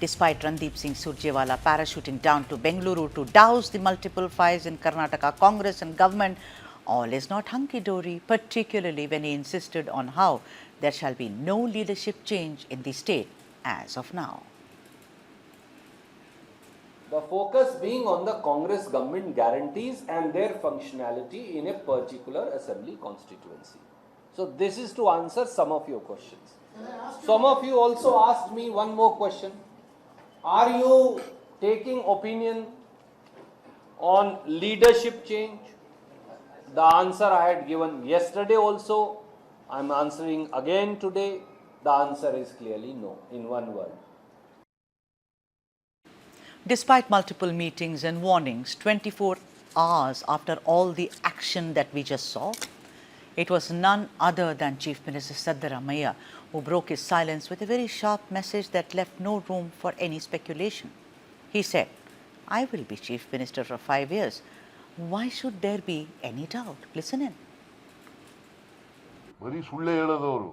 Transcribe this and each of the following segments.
despite Randeep Surjewala parachuting down to Bengaluru to douse the multiple fires in Karnataka Congress and government, all is not hunky-dory, particularly when he insisted on how there shall be no leadership change in the state as of now. The focus being on the Congress government guarantees and their functionality in a particular assembly constituency. So this is to answer some of your questions. Some of you also asked me one more question. Are you taking opinion on leadership change? The answer I had given yesterday also, I am answering again today. The answer is clearly no, in one word. Despite multiple meetings and warnings, 24 hours after all the action that we just saw, it was none other than Chief Minister Siddaramaiah who broke his silence with a very sharp message that left no room for any speculation. He said, "I will be Chief Minister for 5 years. Why should there be any doubt?" Listen in. ಬರೀ ಸುಳ್ಳೆ ಹೇಳೋದವರು,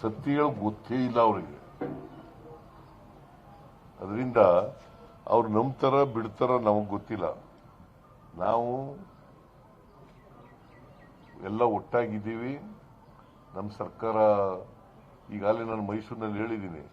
ಸತ್ಯ ಗೊತ್ತೇ ಇಲ್ಲ ಅವರಿಗೆ. ಅದರಿಂದ ಅವ್ರು ನಂಬ್ತಾರ ಬಿಡ್ತಾರ ನಮಗೆ ಗೊತ್ತಿಲ್ಲ. ನಾವು ಎಲ್ಲ ಒಟ್ಟಾಗಿದ್ದೀವಿ. ನಮ್ಮ ಸರ್ಕಾರ ಈಗಾಗಲೇ ನಾನು ಮೈಸೂರಿನಲ್ಲಿ ಹೇಳಿದ್ದೀನಿ,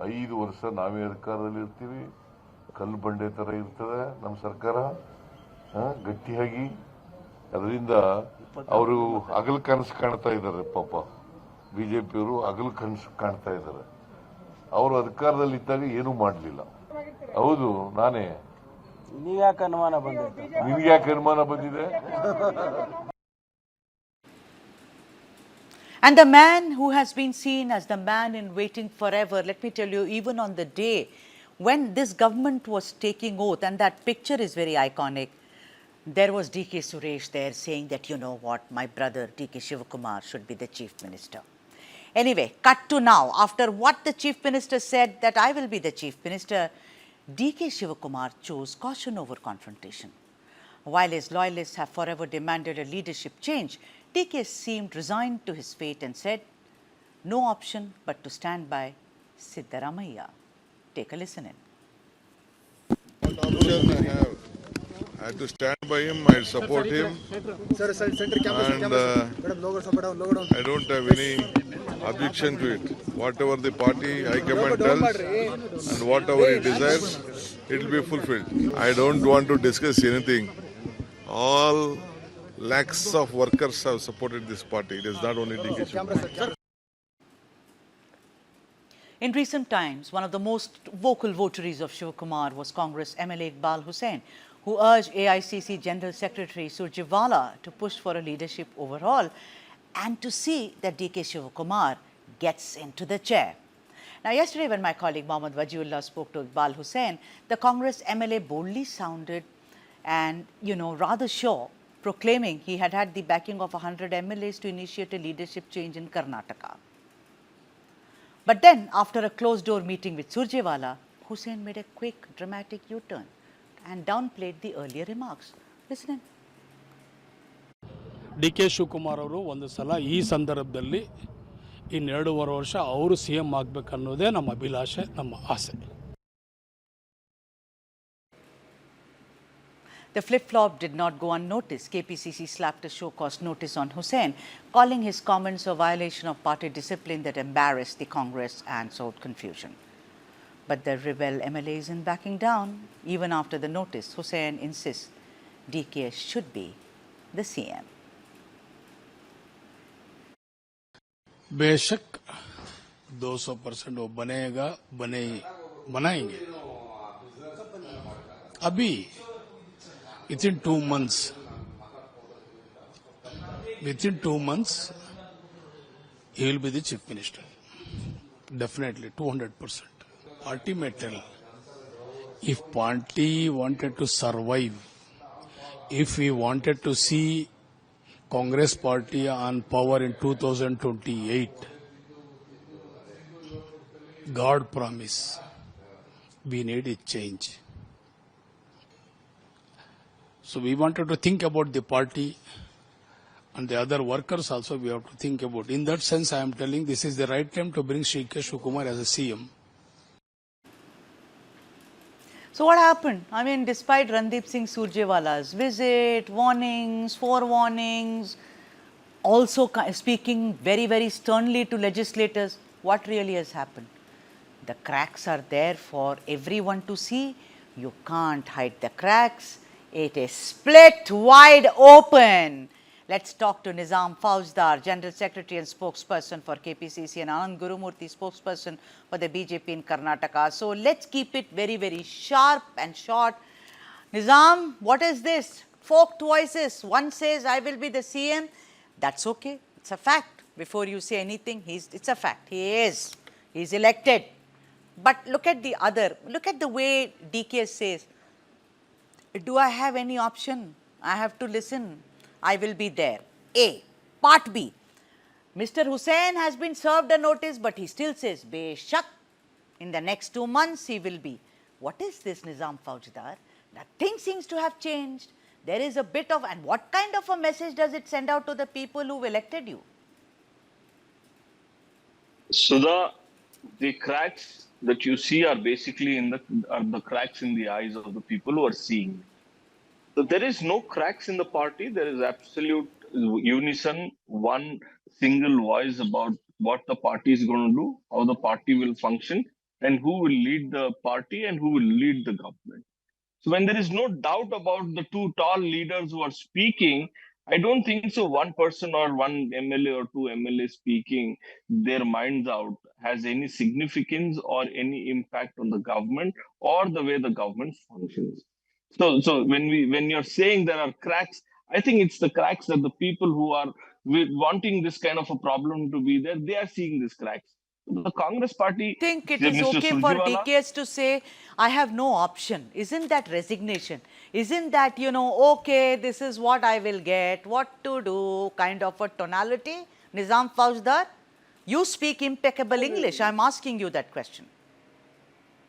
5 ವರ್ಷ ನಾವೇ ಅಧಿಕಾರದಲ್ಲಿ ಇರ್ತೀವಿ. ಕಲ್ಲು ಬಂಡೆ ತರ ಇರ್ತದೆ ನಮ್ಮ ಸರ್ಕಾರ, ಗಟ್ಟಿಯಾಗಿ. ಅದರಿಂದ ಅವರು ಹಗಲು ಕನಸು ಕಾಣ್ತಾ ಇದ್ದಾರೆ. ಪಾಪ ಬಿಜೆಪಿಯವರು ಹಗಲು ಕನಸು ಕಾಣ್ತಾ ಇದ್ದಾರೆ. ಅವರು ಅಧಿಕಾರದಲ್ಲಿ ಇದ್ದಾಗ ಏನೂ ಮಾಡಲಿಲ್ಲ. ಹೌದು, ನಾನೇ. ನಿನಗ್ಯಾಕೆ ಅನುಮಾನ ಬಂದಿದೆ? And the man who has been seen as the man in waiting forever, let me tell you, even on the day when this government was taking oath, and that picture is very iconic, there was DK Suresh there saying that, you know what, my brother DK Shivakumar should be the chief minister. Anyway, cut to now. After what the chief minister said that I will be the chief minister, DK Shivakumar chose caution over confrontation. While his loyalists have forever demanded a leadership change, DK seemed resigned to his fate and said, no option but to stand by Siddaramaiah. Take a listen in. What option I have? I have to stand by him, I support him, and I don't have any objection to it. Whatever the party high command tells and whatever he desires, it will be fulfilled. I don't want to discuss anything. All lakhs of workers have supported this party. It is not only DK Shivakumar. In recent times, one of the most vocal votaries of Shivakumar was Congress MLA U-turn, who urged AICC General Secretary Surjewala to push for a leadership overhaul and to see that DK Shivakumar gets into the chair. Now, yesterday when my colleague Mohammad Wajiullah spoke to Iqbal Hussain, the Congress MLA boldly sounded and, rather sure, proclaiming he had had the backing of 100 MLAs to initiate a leadership change in Karnataka. But then, after a closed-door meeting with Surjewala, Hussain made a quick, dramatic U-turn and downplayed the earlier remarks. Listen in. DK Shivakumar ಅವರು ಒಂದು ಸಲ ಈ ಸಂದರ್ಭದಲ್ಲಿ ಇನ್ನು 2.5 ವರ್ಷ ಅವರು CM ಆಗಬೇಕನ್ನೋದೇ ನಮ್ಮ ಅಭಿಲಾಷೆ, ನಮ್ಮ ಆಸೆ. The flip-flop did not go unnoticed. KPCC slapped a show-cause notice on Hussain, calling his comments a violation of party discipline that embarrassed the Congress and sowed confusion. But the rebel MLA isn't backing down. Even after the notice, Hussain insists DKS should be the CM. बेशक 200% वो बनेगा, बनाएंगे. अभी within 2 months, he will be the chief minister. Definitely, 200%. Party may tell. If party wanted to survive, if we wanted to see Congress party on power in 2028, God promise, we need a change. So we wanted to think about the party and the other workers also we have to think about. In that sense, I am telling this is the right time to bring DK Shivakumar as a CM. So what happened? I mean, despite Randeep Singh Surjewala's visit, warnings, forewarnings, also speaking very, very sternly to legislators, what really has happened? The cracks are there for everyone to see. You can't hide the cracks. It is split wide open. Let's talk to Nizam Fauzdar, General Secretary and spokesperson for KPCC, and Anand Gurumurthy, spokesperson for the BJP in Karnataka. So let's keep it very, very sharp and short. Nizam, what is this? Forked voices. One says, I will be the CM. That's okay. It's a fact. Before you say anything, it's a fact. He is. He's elected. But look at the other. Look at the way DKS says, do I have any option? I have to listen. I will be there. A. Part B. Mr. Hussain has been served a notice, but he still says, Beshak, in the next 2 months he will be. What is this, Nizam Faujdar? Nothing seems to have changed. There is a bit of, and what kind of a message does it send out to the people who elected you? Sudha, the cracks that you see are basically the cracks in the eyes of the people who are seeing. So there is no cracks in the party. There is absolute unison, one single voice about what the party is going to do, how the party will function, and who will lead the party and who will lead the government. So when there is no doubt about the two tall leaders who are speaking, I don't think so one person or one MLA or two MLA speaking their minds out has any significance or any impact on the government or the way the government functions. So when you're saying there are cracks, I think it's the cracks that the people who are wanting this kind of a problem to be there, they are seeing these cracks. The Congress party, Think it is Mr. okay for Surjewala, DKS to say, I have no option. Isn't that resignation? Isn't that, okay, this is what I will get, what to do, kind of a tonality? Nizam Fauzdar, you speak impeccable English. I'm asking you that question.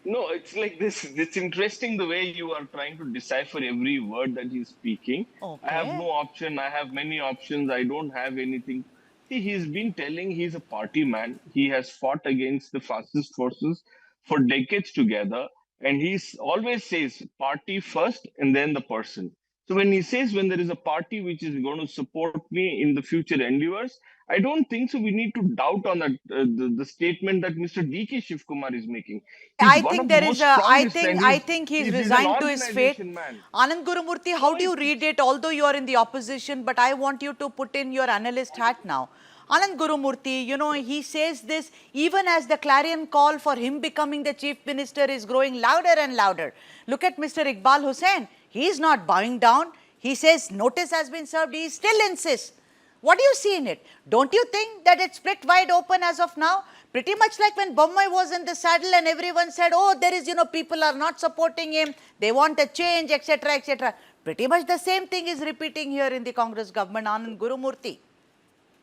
no, it's like this. It's interesting the way you are trying to decipher every word that he's speaking. I have Okay. no option. I have many options. I don't have anything. See, he's been telling he's a party man. He has fought against the fascist forces for decades together. And he's always says party first and then the person. So when he says when there is a party which is going to support me in the future endeavors, I don't think so. We need to doubt on that the statement that Mr. DK Shivakumar is making. He's I one think of the there is most a, strongest, and I think he's he's an resigned to his fate. organization man. Anand Gurumurthy, how do you read it? Although you are in the opposition, but I want you to put in your analyst hat now. Anand Gurumurthy, he says this even as the clarion call for him becoming the chief minister is growing louder and louder. Look at Mr. Iqbal Hussain. He is not bowing down. He says notice has been served. He still insists. What do you see in it? Don't you think that it's split wide open as of now? Pretty much like when Bommai was in the saddle and everyone said, oh, there is, people are not supporting him, they want a change, etc., etc. Pretty much the same thing is repeating here in the Congress government, Anand Gurumurthy.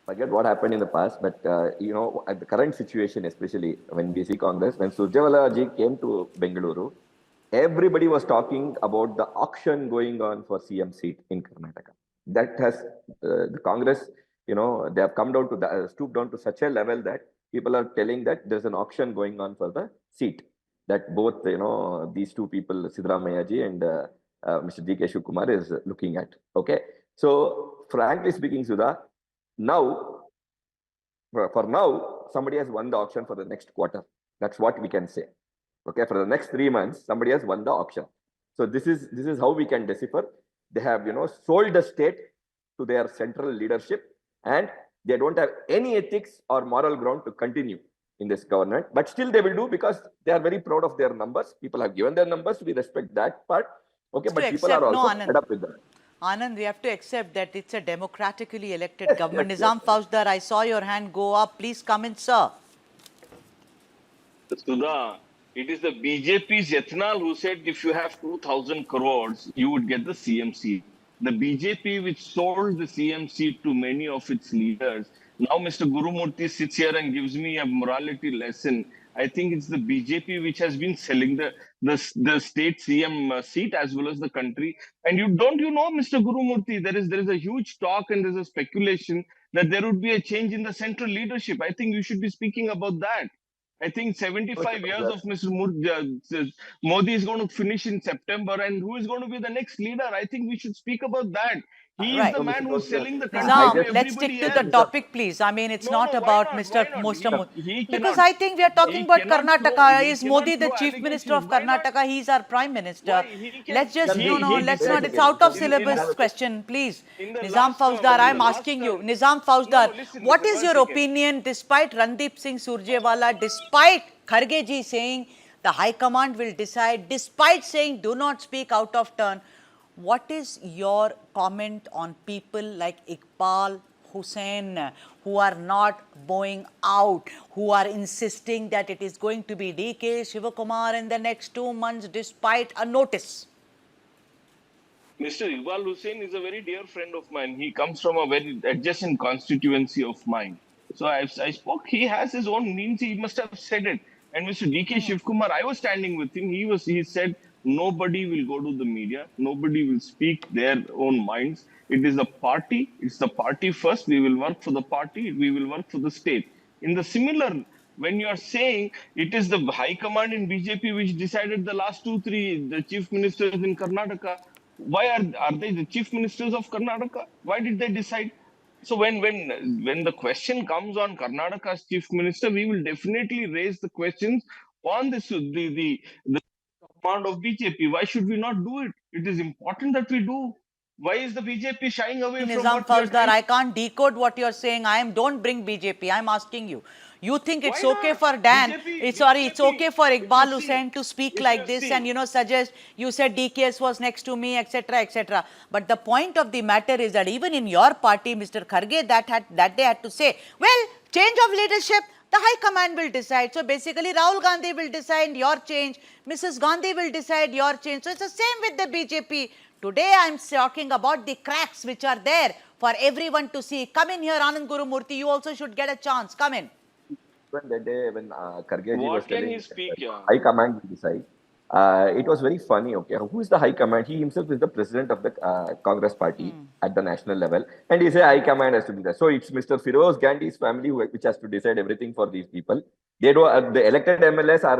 Forget what happened in the past, but at the current situation, especially when we see Congress, when Surjewala ji came to Bengaluru, everybody was talking about the auction going on for CM seat in Karnataka. That has the Congress, they have come down to stooped down to such a level that people are telling that there's an auction going on for the seat that both these two people, Siddaramaiah ji and Mr. DK Shivakumar, is looking at. Okay, so frankly speaking, Sudha, now for now somebody has won the auction for the next quarter. That's what we can say. Okay, for the next 3 months, somebody has won the auction. So this is how we can decipher. They have, sold the state to their central leadership, and they don't have any ethics or moral ground to continue in this government. But still they will do because they are very proud of their numbers. People have given their numbers. We respect that part. Okay, but people are also fed up with that. Anand, we have to accept that it's a democratically elected government. Nizam Fauzdar, I saw your hand go up. Please come in, sir. Sudha, it is the BJP's Yatnal who said if you have 2,000 crores, you would get the CM seat. The BJP which sold the CM seat to many of its leaders. Now Mr. Gurumurthy sits here and gives me a morality lesson. I think it's the BJP which has been selling the state CM seat as well as the country. And Mr. Gurumurthy, there is a huge talk and there's a speculation that there would be a change in the central leadership. I think you should be speaking about that. I think 75 years of Mr. Modi is going to finish in September, and who is going to be the next leader? I think we should speak about that. He is Right. the man who's selling the country Nizam, to let's everybody stick to the else. topic, please. I mean, it's No, not no, why about not? Mr. Why not? Mr. He Because cannot. I think we are talking He about cannot Karnataka. he Is cannot Modi the throw Chief Minister of allegations. Why not? Karnataka? He's our Prime Minister. Why? He can- Let's just, he- let's he- not, it's out of in- syllabus in- question, please. in the Nizam last term, Fauzdar, in I'm the last asking you. term- Nizam Fauzdar, No, listen, what listen, is one your second. opinion despite Randeep Singh Surjewala, despite Kharge ji saying the High Command will decide, despite saying do not speak out of turn, what is your comment on people like Iqbal Hussain, who are not bowing out, who are insisting that it is going to be DK Shivakumar in the next 2 months despite a notice? Mr. Iqbal Hussain is a very dear friend of mine. He comes from a very adjacent constituency of mine. So I spoke. He has his own means. He must have said it. And Mr. DK Shivakumar, I was standing with him. He said nobody will go to the media. Nobody will speak their own minds. It is the party. It's the party first. We will work for the party. We will work for the state. In the similar, when you are saying it is the high command in BJP which decided the last 2-3 the chief ministers in Karnataka. Why are they the chief ministers of Karnataka? Why did they decide? So when the question comes on Karnataka's chief minister, we will definitely raise the questions on this the command of BJP. Why should we not do it? It is important that we do. Why is the BJP shying away from Nizam what we are Fauzdar, trying? I can't decode what you're saying. Don't bring BJP. I'm asking you. You think it's Why okay not? for Dan, it's okay for if Iqbal you Hussain see- to speak if like you this see- and, suggest, you said DKS was next to me, etc., etc. But the point of the matter is that even in your party, Mr. Kharge, that day had to say, well, change of leadership, the High Command will decide. So basically, Rahul Gandhi will decide your change, Mrs. Gandhi will decide your change. So it's the same with the BJP. Today, I'm talking about the cracks which are there for everyone to see. Come in here, Anand Gurumurthy. You also should get a chance. Come in. When that day when Kharge ji was What can telling he speak? Yeah. High Command will decide, it was very funny. Okay, who is the High Command? He himself is the president of the Congress party at the national level, and he say High Command has to be there. So it's Mr. Firoz Gandhi's family which has to decide everything for these people. They don't. The elected MLAs are,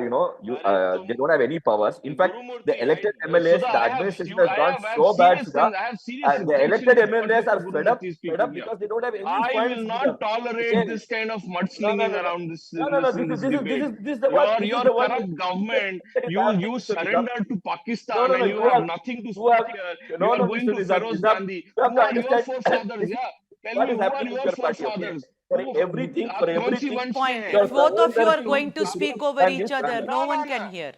they don't have any powers. In fact, the elected MLAs, Sudha, the administration has gone so bad, Sudha. I have serious The intentions elected of what MLAs are Mr. fed up, Gurumurthy is speaking. Yeah. because they don't have any I funds will with them. not tolerate this kind of No, no, mudslinging no, no. around this No, in no, no. this This debate. is the one. This is Your the one. corrupt government, That is you happening, Mr. Nizam. surrendered to No, Pakistan no, and no. you have nothing to You have, speak here. no, You are no, going Mr. to Nizam. Feroz Nizam, Gandhi. you have Who to are your understand. forefathers? This is Yeah. Tell what me, is who are happening with your your party. Okay, forefathers? for everything, आप कौन सी everything. वंश के Point. हैं? Both of you are Older going to things speak over and each this other. and No No, one no, can no. hear.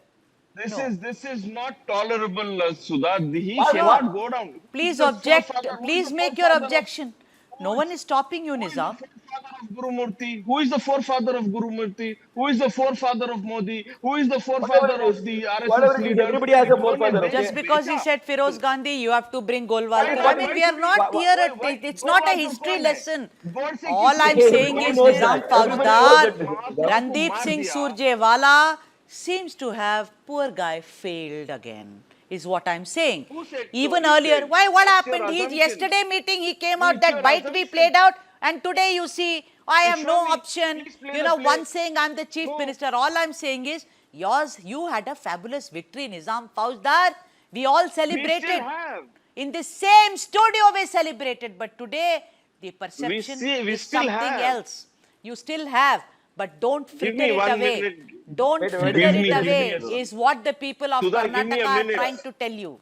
This is not tolerable, Sudha. He Why cannot not? go down. Please The object. forefather- who is Please the make your forefather of- objection. No one is stopping you, Who is the Nizam. forefather of Guru Murthy? Who is the forefather of Guru Murthy? Who is the forefather of Modi? Who is the forefather of the Whatever RSS it is, leaders? everybody has a इन्होंने forefather. देश Just because he बेचा। said Feroz Gandhi, you have to bring Golwalkar. Why I not? mean, Why we are should not we- here. why- It's not a Golwalkar history कौन है? lesson. God से All किसी- I'm Okay, saying everybody is knows Nizam that. Everybody knows Fauzdar, that. Randeep Singh Surjewala seems to have, poor guy, failed again, is what I'm saying. Who said so? Even Who earlier, said? what It's your happened? He assumption. yesterday meeting, he came out, It's that your bite we assumption. played out, and today you see, I have Show no me. option. Please play the play. One saying I'm the chief No. minister. All I'm saying is, you had a fabulous victory, Nizam Fauzdar. We all celebrated. We still have. In the same studio we celebrated, but today the perception we is still something have. else. You still have, but don't fritter me it 1 away. minute. Don't Wait, fritter give it me- give away me a- is what the people of Sudha, give me a Karnataka are minute. trying to tell you.